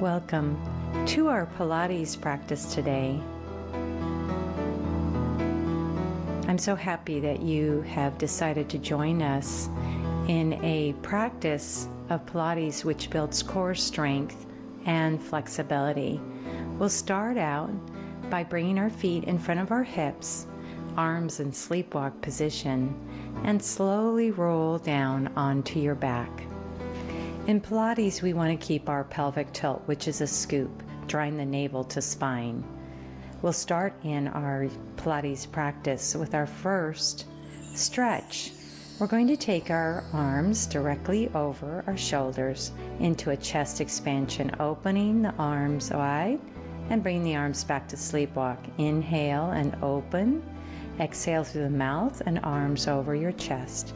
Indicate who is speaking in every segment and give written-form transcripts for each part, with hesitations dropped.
Speaker 1: welcome to our Pilates practice today. I'm so happy that you have decided to join us in a practice of Pilates which builds core strength and flexibility. We'll start out by bringing our feet in front of our hips, arms in sleepwalk position, and slowly roll down onto your back. In Pilates, we want to keep our pelvic tilt, which is a scoop, drawing the navel to spine. We'll start in our Pilates practice with our first stretch. We're going to take our arms directly over our shoulders into a chest expansion, opening the arms wide and bring the arms back to sleepwalk. Inhale and open. Exhale through the mouth and arms over your chest.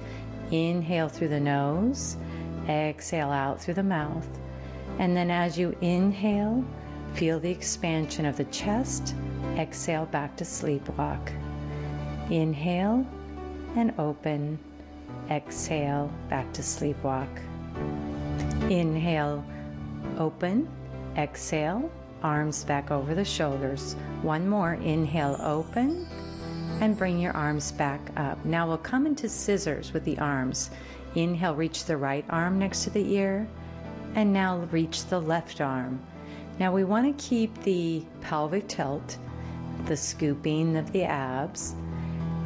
Speaker 1: Inhale through the nose. Exhale out through the mouth. And then as you inhale, feel the expansion of the chest. Exhale back to sleepwalk. Inhale and open. Exhale back to sleepwalk. Inhale, open. Exhale, arms back over the shoulders. One more. Inhale, open. And bring your arms back up. Now we'll come into scissors with the arms. Inhale, reach the right arm next to the ear, and now reach the left arm. Now we want to keep the pelvic tilt, the scooping of the abs,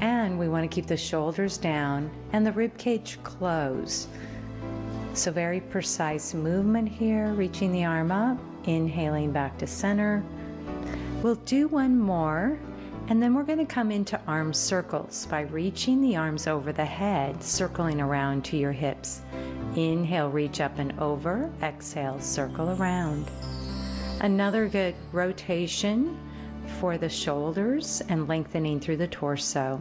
Speaker 1: and we want to keep the shoulders down and the rib cage closed. So very precise movement here, reaching the arm up, inhaling back to center. We'll do one more. And then we're going to come into arm circles by reaching the arms over the head, circling around to your hips. Inhale, reach up and over. Exhale, circle around. Another good rotation for the shoulders and lengthening through the torso.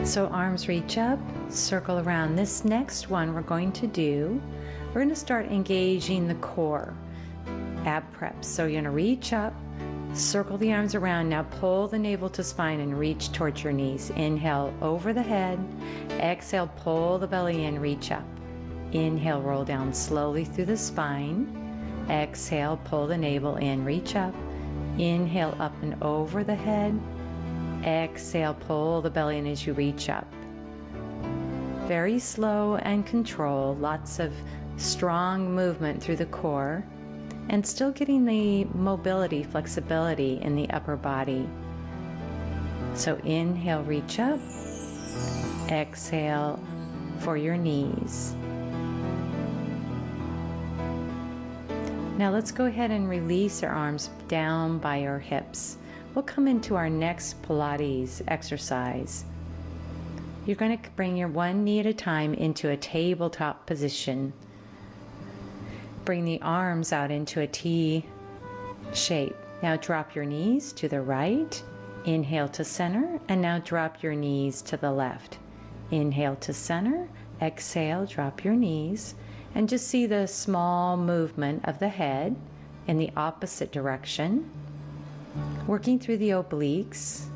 Speaker 1: So arms reach up, circle around. This next one we're going to start engaging the core, ab preps. So you're going to reach up, circle the arms around. Now pull the navel to spine and reach towards your knees. Inhale, over the head. Exhale, pull the belly in, reach up. Inhale, roll down slowly through the spine. Exhale, pull the navel in, reach up. Inhale, up and over the head. Exhale, pull the belly in as you reach up. Very slow and controlled. Lots of strong movement through the core. And still getting the mobility, flexibility in the upper body. So inhale, reach up. Exhale for your knees. Now let's go ahead and release our arms down by our hips. We'll come into our next Pilates exercise. You're going to bring your one knee at a time into a tabletop position. Bring the arms out into a T shape. Now drop your knees to the right. Inhale to center. And now drop your knees to the left. Inhale to center. Exhale, drop your knees. And just see the small movement of the head in the opposite direction. Working through the obliques.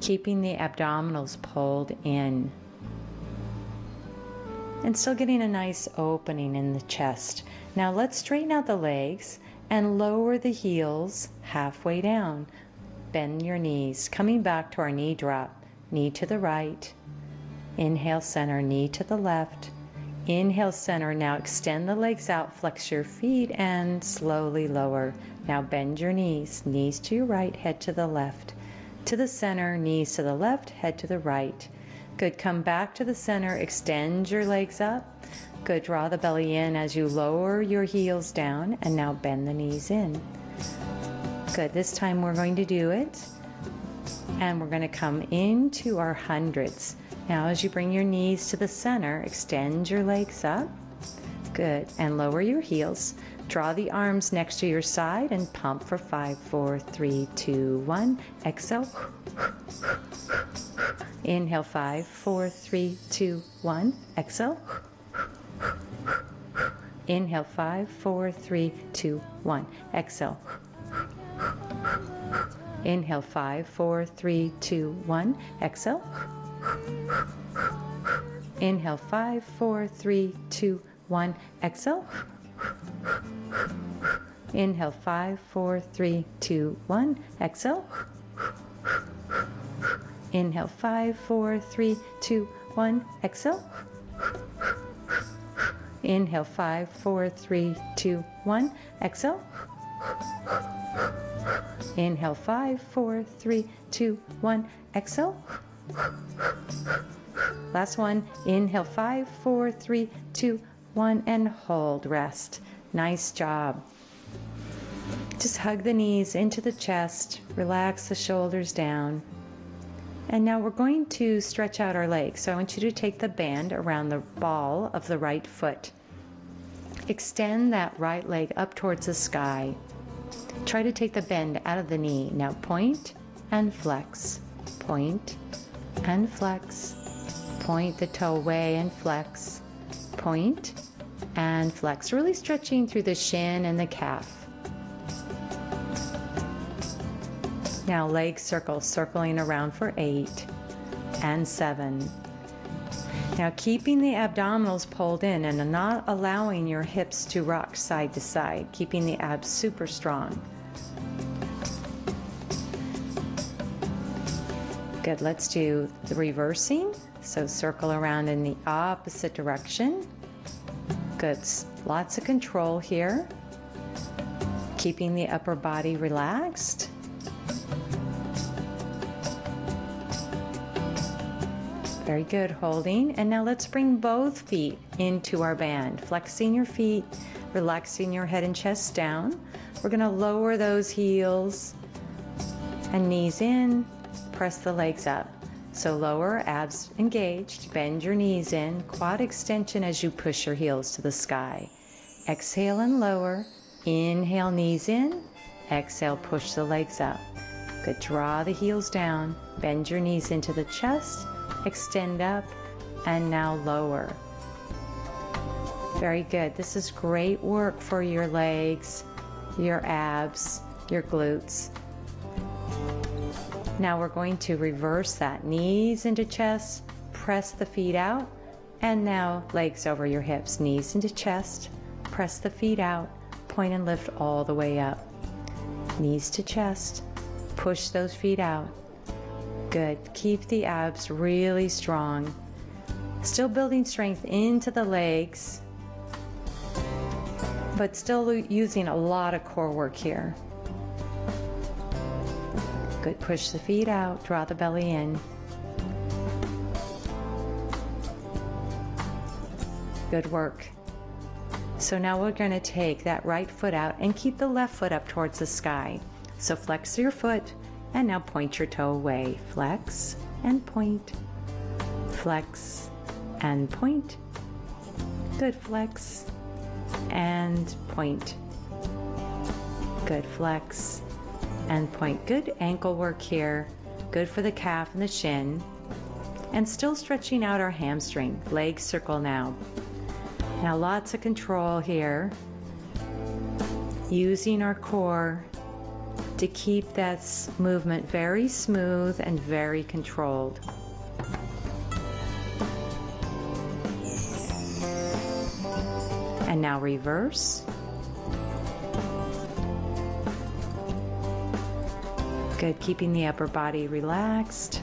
Speaker 1: Keeping the abdominals pulled in. And still getting a nice opening in the chest. Now let's straighten out the legs and lower the heels halfway down. Bend your knees, coming back to our knee drop. Knee to the right. Inhale, center, knee to the left. Inhale, center. Now extend the legs out, flex your feet, and slowly lower. Now bend your knees. Knees to your right, head to the left. To the center, knees to the left, head to the right. Good, come back to the center, extend your legs up. Good, draw the belly in as you lower your heels down, and now bend the knees in. Good, this time we're going to do it, and we're going to come into our hundreds. Now as you bring your knees to the center, extend your legs up. Good, and lower your heels. Draw the arms next to your side and pump for 5, 4, 3, 2, 1. Exhale. Inhale, 5, 4, 3, 2, 1. Exhale. Inhale, 5, 4, 3, 2, 1. Exhale. Inhale, 5, 4, 3, 2, 1. Exhale. Inhale, 5, 4, 3, 2, 1. Exhale. Inhale, 5, 4, 3, 2, 1. Exhale. Inhale, 5, 4, 3, 2, 1. Exhale. Inhale, 5, 4, 3, 2, 1. Exhale. Inhale, 5, 4, 3, 2, 1. Exhale. Last one. Inhale, 5, 4, 3, 2, 1. And hold, rest. Nice job. Just hug the knees into the chest. Relax the shoulders down. And now we're going to stretch out our legs. So I want you to take the band around the ball of the right foot. Extend that right leg up towards the sky. Try to take the bend out of the knee. Now point and flex. Point and flex. Point the toe away and flex. Point and flex. Really stretching through the shin and the calf. Now leg circle, circling around for 8 and 7. Now keeping the abdominals pulled in and not allowing your hips to rock side to side, keeping the abs super strong. Good, let's do the reversing. So circle around in the opposite direction. Good, lots of control here. Keeping the upper body relaxed. Very good, holding. And now let's bring both feet into our band. Flexing your feet, relaxing your head and chest down. We're gonna lower those heels and knees in, press the legs up. So lower, abs engaged, bend your knees in, quad extension as you push your heels to the sky. Exhale and lower, inhale, knees in, exhale, push the legs up. Good, draw the heels down, bend your knees into the chest, extend up, and now lower. Very good. This is great work for your legs, your abs, your glutes. Now we're going to reverse that. Knees into chest, press the feet out, and now legs over your hips. Knees into chest, press the feet out, point and lift all the way up. Knees to chest, push those feet out. Good. Keep the abs really strong. Still building strength into the legs, but still using a lot of core work here. Good. Push the feet out, draw the belly in. Good work. So now we're going to take that right foot out and keep the left foot up towards the sky. So flex your foot. And now point your toe away. Flex and point. Flex and point. Good, flex and point. Good, flex and point. Good ankle work here. Good for the calf and the shin. And still stretching out our hamstring. Leg circle now. Now lots of control here. Using our core to keep that movement very smooth and very controlled. And now reverse. Good, keeping the upper body relaxed.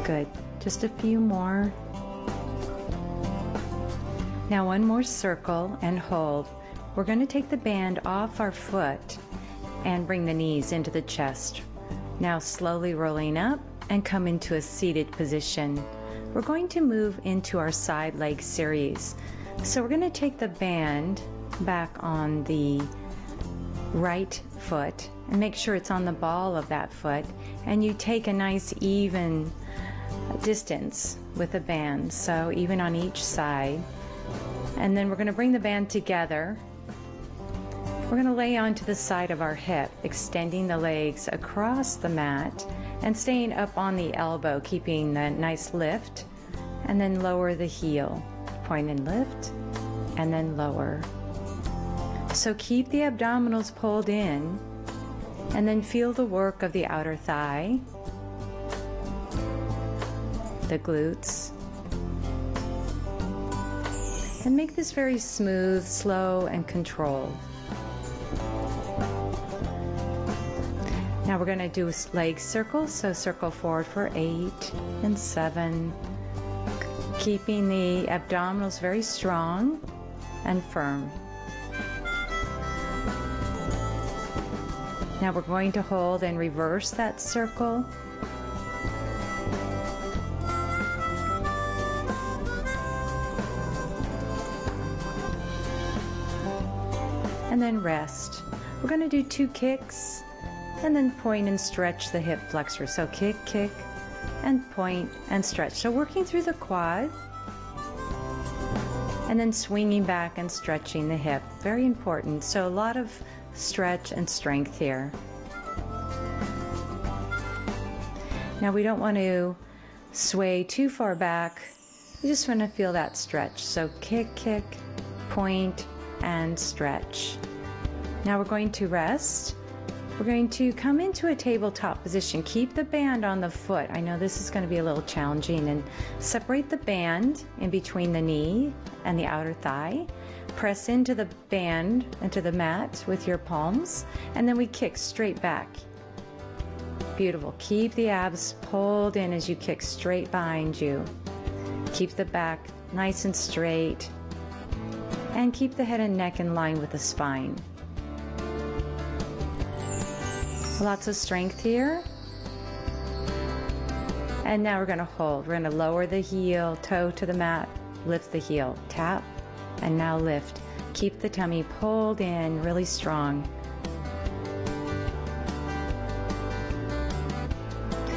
Speaker 1: Good, just a few more. Now one more circle and hold. We're going to take the band off our foot and bring the knees into the chest. Now slowly rolling up and come into a seated position. We're going to move into our side leg series. So we're going to take the band back on the right foot and make sure it's on the ball of that foot, and you take a nice even distance with the band, so even on each side. And then we're going to bring the band together. We're going to lay onto the side of our hip, extending the legs across the mat and staying up on the elbow, keeping the nice lift, and then lower the heel. Point and lift, and then lower. So keep the abdominals pulled in, and then feel the work of the outer thigh, the glutes, And make this very smooth, slow, and controlled. Now we're going to do leg circles, so circle forward for 8 and 7, keeping the abdominals very strong and firm. Now we're going to hold and reverse that circle. And then rest. We're going to do 2 kicks and then point and stretch the hip flexor. So kick, kick, and point and stretch. So working through the quad and then swinging back and stretching the hip. Very important. So a lot of stretch and strength here. Now we don't want to sway too far back. You just want to feel that stretch. So kick, kick, point, and stretch. Now we're going to rest. We're going to come into a tabletop position. Keep the band on the foot. I know this is going to be a little challenging, and separate the band in between the knee and the outer thigh. Press into the band, into the mat with your palms, and then we kick straight back. Beautiful. Keep the abs pulled in as you kick straight behind you. Keep the back nice and straight, and keep the head and neck in line with the spine. Lots of strength here. And now we're going to hold. We're going to lower the heel, toe to the mat, lift the heel, tap, and now lift. Keep the tummy pulled in really strong.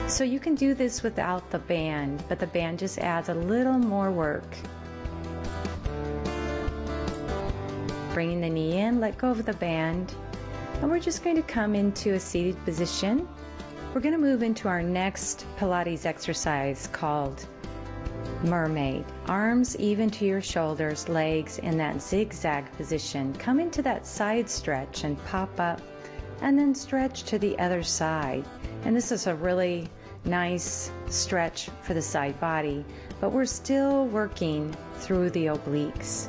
Speaker 1: So you can do this without the band, but the band just adds a little more work. Bringing the knee in, let go of the band. And we're just going to come into a seated position. We're going to move into our next Pilates exercise called Mermaid. Arms even to your shoulders, legs in that zigzag position. Come into that side stretch and pop up, and then stretch to the other side. And this is a really nice stretch for the side body, but we're still working through the obliques.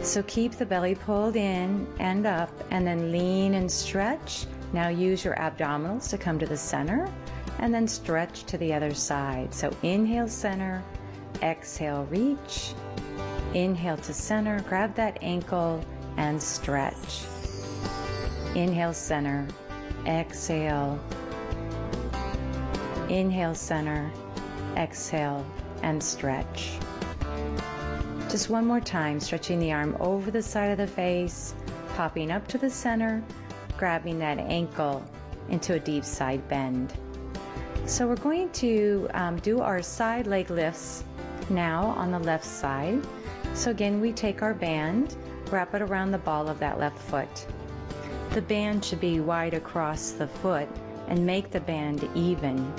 Speaker 1: So keep the belly pulled in and up, and then lean and stretch. Now use your abdominals to come to the center, and then stretch to the other side. So inhale center, exhale reach, inhale to center, grab that ankle and stretch. Inhale center, exhale, inhale center, exhale, and stretch. Just one more time, stretching the arm over the side of the face, popping up to the center, grabbing that ankle into a deep side bend. So we're going to do our side leg lifts now on the left side. So again, we take our band, wrap it around the ball of that left foot. The band should be wide across the foot, and make the band even.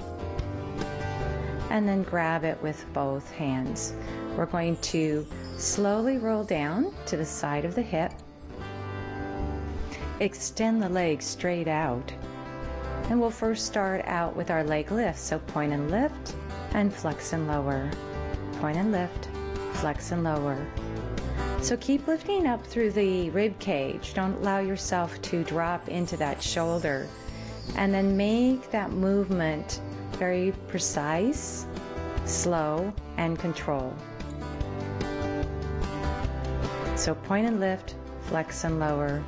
Speaker 1: And then grab it with both hands. We're going to slowly roll down to the side of the hip. Extend the leg straight out. And we'll first start out with our leg lift. So point and lift, and flex and lower. Point and lift, flex and lower. So keep lifting up through the rib cage. Don't allow yourself to drop into that shoulder. And then make that movement very precise, slow, and controlled. So point and lift, flex and lower.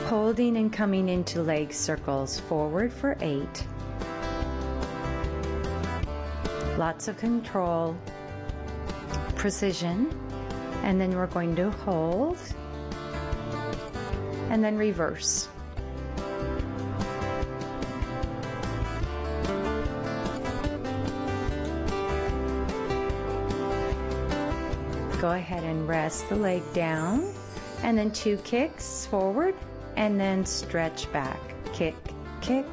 Speaker 1: Holding and coming into leg circles, forward for 8. Lots of control, precision, and then we're going to hold, and then reverse. Go ahead and rest the leg down, and then 2 kicks forward, and then stretch back. Kick, kick,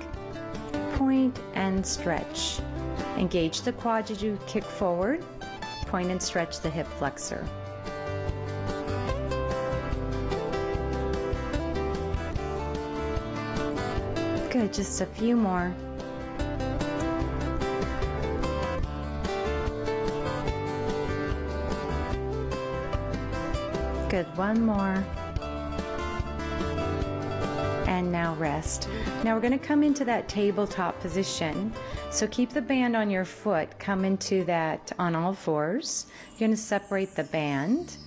Speaker 1: point, and stretch. Engage the quad as you kick forward, point and stretch the hip flexor. Good, just a few more. Good, one more. And now rest. Now we're going to come into that tabletop position. So keep the band on your foot. Come into that on all fours. You're going to separate the band.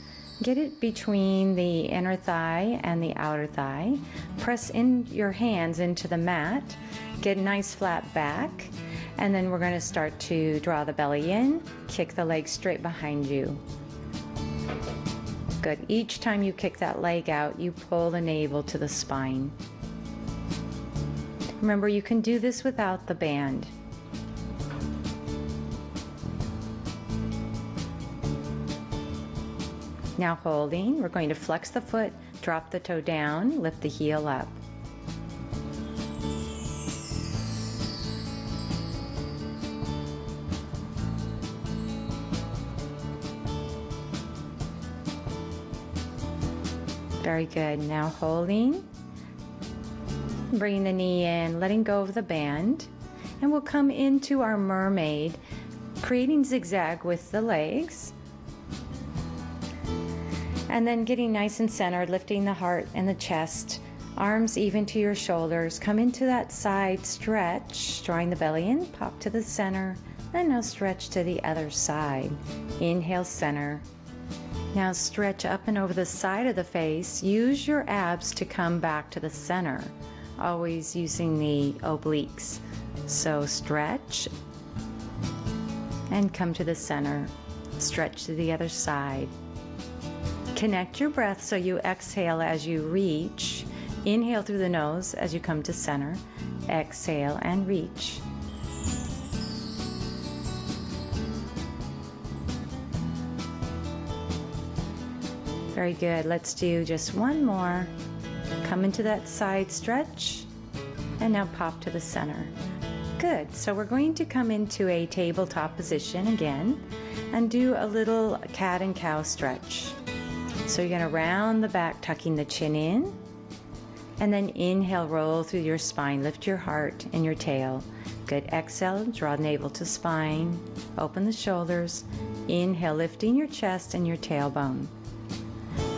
Speaker 1: Get it between the inner thigh and the outer thigh. Press in your hands into the mat. Get a nice flat back. And then we're going to start to draw the belly in. Kick the leg straight behind you. Good. Each time you kick that leg out, you pull the navel to the spine. Remember, you can do this without the band. Now holding, we're going to flex the foot, drop the toe down, lift the heel up. Very good. Now holding, bringing the knee in, letting go of the band, and we'll come into our mermaid, creating zigzag with the legs, and then getting nice and centered, lifting the heart and the chest, arms even to your shoulders. Come into that side stretch, drawing the belly in, pop to the center, and now stretch to the other side. Inhale, center. Now stretch up and over the side of the face. Use your abs to come back to the center, always using the obliques. So stretch and come to the center. Stretch to the other side. Connect your breath so you exhale as you reach. Inhale through the nose as you come to center. Exhale and reach. Very good. Let's do just one more. Come into that side stretch and now pop to the center. Good. So we're going to come into a tabletop position again and do a little cat and cow stretch. So you're going to round the back, tucking the chin in, and then inhale, roll through your spine, lift your heart and your tail. Good. Exhale, draw navel to spine, open the shoulders. Inhale, lifting your chest and your tailbone.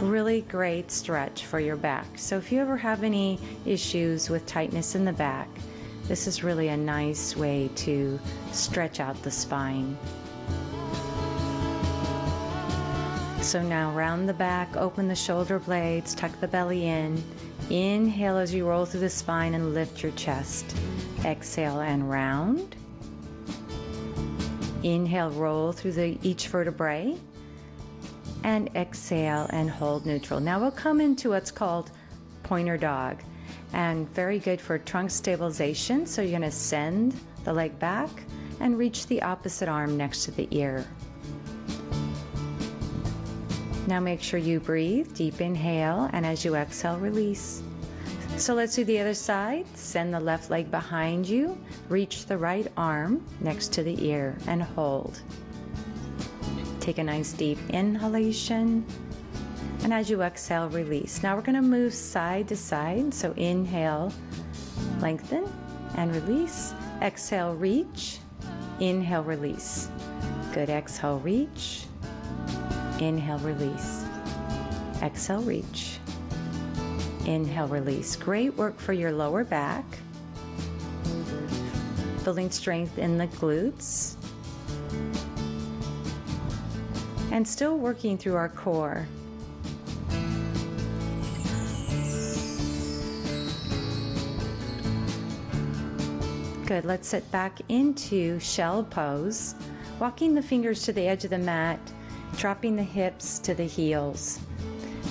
Speaker 1: Really great stretch for your back. So if you ever have any issues with tightness in the back, this is really a nice way to stretch out the spine. So now round the back, open the shoulder blades, tuck the belly in. Inhale as you roll through the spine and lift your chest. Exhale and round. Inhale, roll through each vertebrae. And exhale and hold neutral. Now we'll come into what's called pointer dog, and very good for trunk stabilization. So you're going to send the leg back and reach the opposite arm next to the ear. Now make sure you breathe, deep inhale, and as you exhale, release. So let's do the other side. Send the left leg behind you, reach the right arm next to the ear and hold. Take a nice deep inhalation, and as you exhale, release. Now we're going to move side to side. So inhale, lengthen and release. Exhale, reach. Inhale, release. Good. Exhale, reach. Inhale, release. Exhale, reach. Inhale, release. Great work for your lower back. Building strength in the glutes. And still working through our core. Good. Let's sit back into shell pose, walking the fingers to the edge of the mat, dropping the hips to the heels.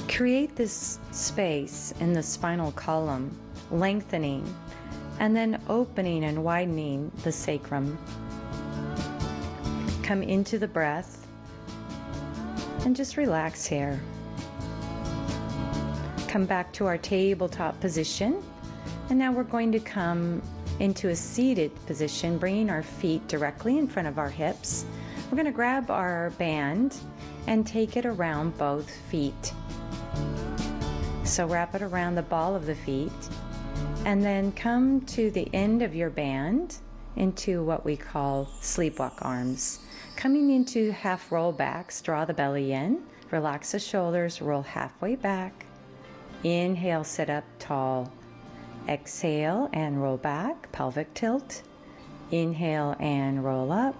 Speaker 1: Create this space in the spinal column, lengthening, and then opening and widening the sacrum. Come into the breath. And just relax here. Come back to our tabletop position. And now we're going to come into a seated position, bringing our feet directly in front of our hips. We're going to grab our band and take it around both feet. So wrap it around the ball of the feet. And then come to the end of your band into what we call sleepwalk arms. Coming into half rollbacks, draw the belly in, Relax the shoulders, roll halfway back. Inhale, sit up tall. Exhale and roll back, pelvic tilt. Inhale and roll up.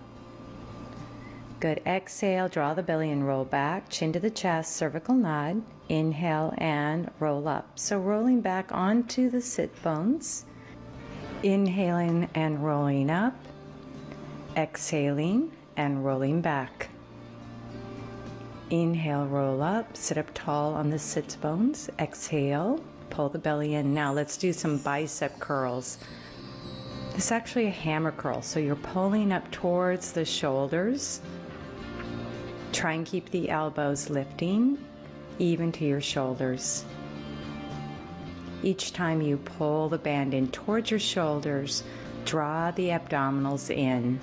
Speaker 1: Good. Exhale, draw the belly and roll back, chin to the chest, cervical nod. Inhale and roll up. So rolling back onto the sit bones. Inhaling and rolling up. Exhaling and rolling back. Inhale, roll up, sit up tall on the sit bones. Exhale, pull the belly in. Now let's do some bicep curls. This is actually a hammer curl, so you're pulling up towards the shoulders. Try and keep the elbows lifting even to your shoulders. Each time you pull the band in towards your shoulders, draw the abdominals in.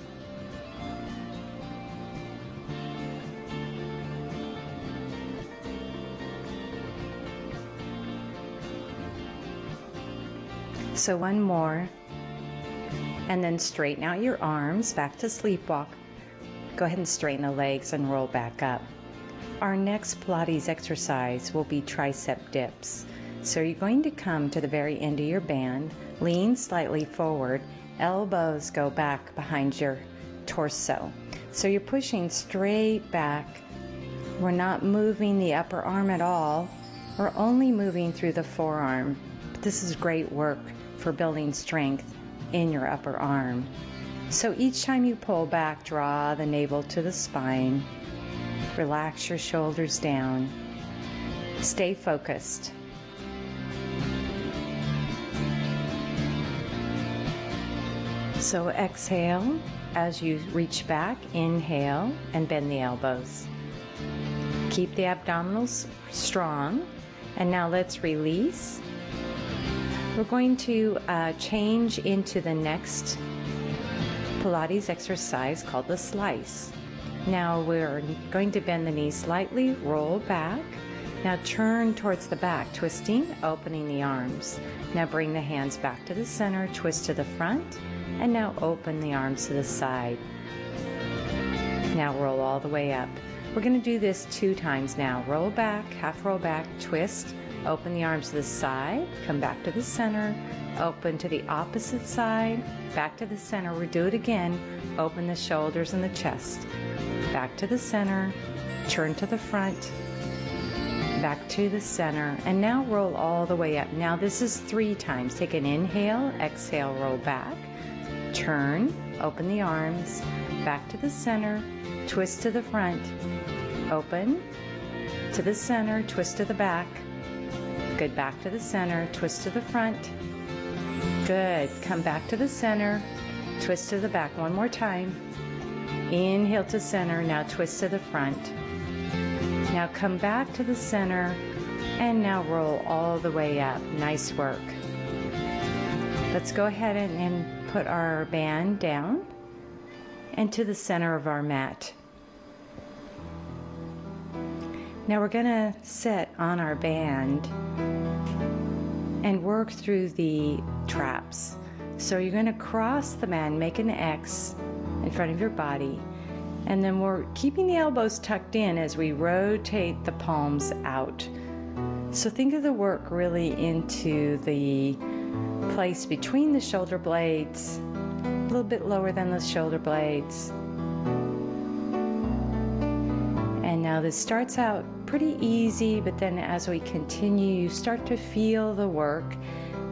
Speaker 1: So one more, and then straighten out your arms back to sleepwalk. Go ahead and straighten the legs and roll back up. Our next Pilates exercise will be tricep dips. So you're going to come to the very end of your band, lean slightly forward, elbows go back behind your torso. So you're pushing straight back. We're not moving the upper arm at all. We're only moving through the forearm. But this is great work for building strength in your upper arm. So each time you pull back, draw the navel to the spine. Relax your shoulders down. Stay focused. So exhale as you reach back, inhale and bend the elbows. Keep the abdominals strong. And now let's release. We're going to change into the next Pilates exercise called the slice. Now we're going to bend the knees slightly, roll back. Now turn towards the back, twisting, opening the arms. Now bring the hands back to the center, twist to the front, and now open the arms to the side. Now roll all the way up. We're going to do this 2 times now. Roll back, half roll back, twist, open the arms to the side, come back to the center, open to the opposite side, back to the center. We'll do it again. Open the shoulders and the chest. Back to the center, turn to the front, back to the center, and now roll all the way up. Now this is 3 times. Take an inhale, exhale, roll back, turn, open the arms, back to the center, twist to the front, open to the center, twist to the back. Good. Back to the center, twist to the front. Good. Come back to the center, twist to the back. One more time. Inhale to center, now twist to the front. Now come back to the center and now roll all the way up. Nice work. Let's go ahead and put our band down and to the center of our mat. Now we're going to sit on our band and work through the traps. So you're going to cross the band, make an X in front of your body, and then we're keeping the elbows tucked in as we rotate the palms out. So think of the work really into the place between the shoulder blades, a little bit lower than the shoulder blades. And now this starts out pretty easy, but then as we continue, you start to feel the work.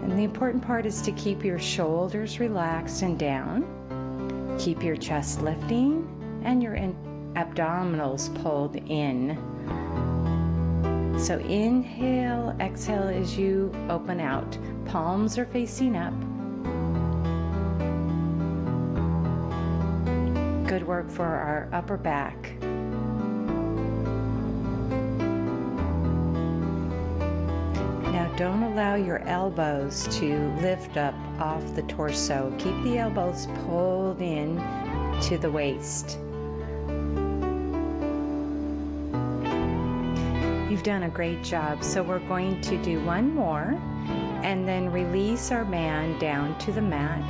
Speaker 1: And the important part is to keep your shoulders relaxed and down. Keep your chest lifting and your abdominals pulled in. So inhale, exhale as you open out. Palms are facing up. Good work for our upper back. Now don't allow your elbows to lift up off the torso. Keep the elbows pulled in to the waist. You've done a great job. So we're going to do one more and then release our band down to the mat.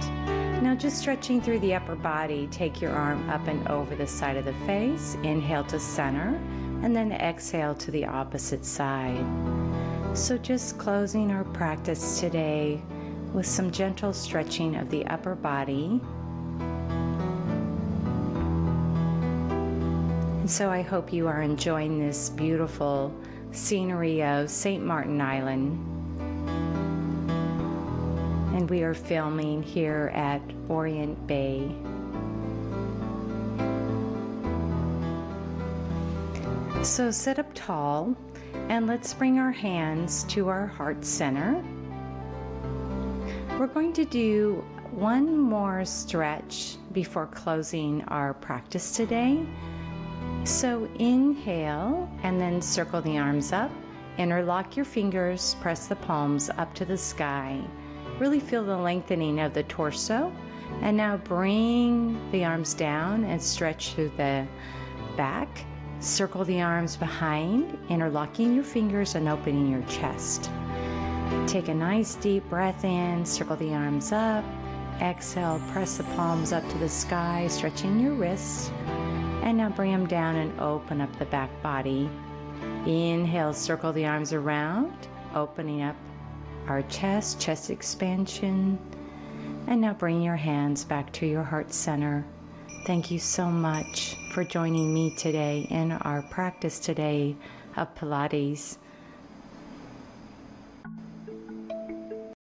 Speaker 1: Now just stretching through the upper body, take your arm up and over the side of the face. Inhale to center. and then exhale to the opposite side. So just closing our practice today with some gentle stretching of the upper body. And so I hope you are enjoying this beautiful scenery of St. Martin Island. And we are filming here at Orient Bay. So sit up tall and let's bring our hands to our heart center. We're going to do one more stretch before closing our practice today. So inhale and then circle the arms up, interlock your fingers, press the palms up to the sky. Really feel the lengthening of the torso. And now bring the arms down and stretch through the back. Circle the arms behind, interlocking your fingers and opening your chest. Take a nice deep breath in, circle the arms up. Exhale, press the palms up to the sky, stretching your wrists. And now bring them down and open up the back body. Inhale, circle the arms around, opening up our chest expansion. And now bring your hands back to your heart center. Thank you so much for joining me today in our practice today of Pilates.